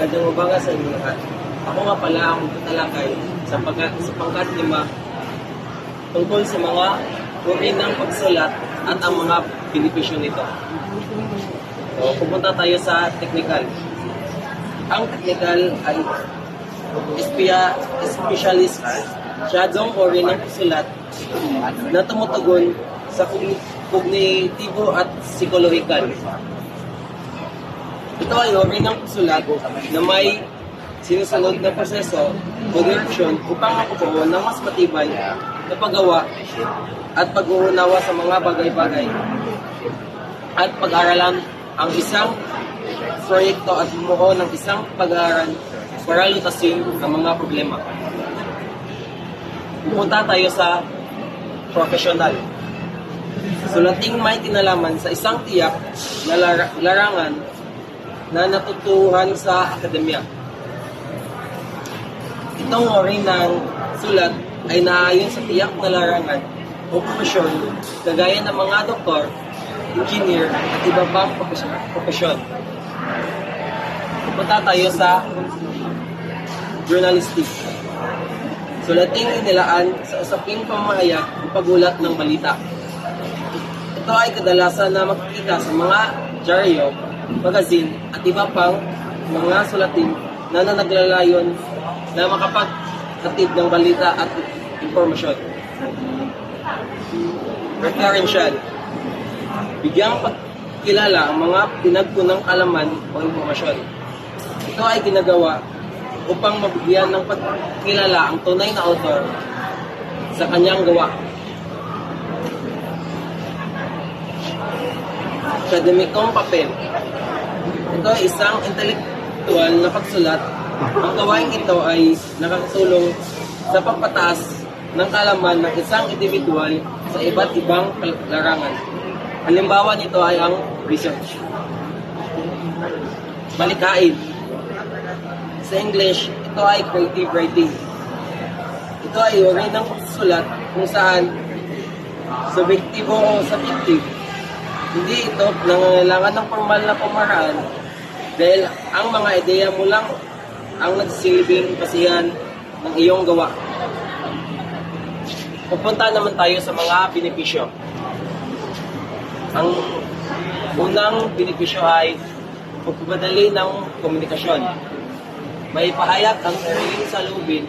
Magandang umaga sa inyo lahat. Ako nga pala ang tatalakay sa pangkat 5 tungkol sa mga uri ng pagsulat at ang mga benepisyo nito. So, pupunta tayo sa technical. Ang technical ay specialist siyadong uri ng pagsulat na tumutugon sa kognitibo at psikolohikal. Ito ay uri ng pagsulat na may sinusunod na proseso o direksyon upang makukuha ng mas matibay na paggawa at pag-uunawa sa mga bagay-bagay at pag-aralan ang isang proyekto at bumuo ng isang pag-aaral para lutasin ang mga problema. Pupunta tayo sa professional. Sulating may kinalaman sa isang tiyak na larangan na natutuhan sa akademya. Itong uri ng sulat ay naayon sa tiyak na larangan o profesyon kagaya ng mga doktor, engineer at iba pang profesyon. Pupunta tayo sa journalistic. Sulating inilaan sa usaping pamahayag o pagulat ng balita. Ito ay kadalasan na makikita sa mga dyaryo, magazine at iba pang mga sulatin na naglalayon na makapaghatid ng balita at impormasyon. Referential. Bigyang pagkilala ang mga pinagkunang kalaman o impormasyon. Ito ay ginagawa upang mabigyan ng pagkilala ang tunay na author sa kanyang gawa. Akademikong papel. Ito ay isang intelektual na pagsulat. Ang gawain ito ay nakatulong sa pagpataas ng kalaman ng isang individual sa iba't ibang larangan. Halimbawa nito ay ang research. Malikhain. Sa English, ito ay creative writing. Ito ay uri ng pagsulat kung saan subjektibo o subjective. Hindi ito nangangailangan ng formal na pamaraan dahil ang mga ideya mo lang ang nagsilbing basihan ng iyong gawa. Pupunta naman tayo sa mga benepisyo. Ang unang benepisyo ay pagpapadali ng komunikasyon. May pahayag ang sariling salubin,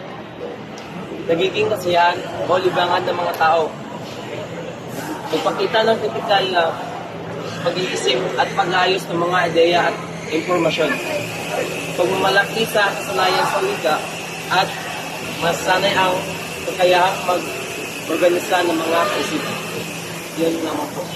nagiging kasiyahan o libangan ng mga tao. Pagpakita ng kritikal na pag-iisip at pag-ayos ng mga ideya at impormasyon. Pagmamalaki sa kasanayan sa wika at masanay ang kakayahang mag-organisa ng mga kaisipan. Yun naman po.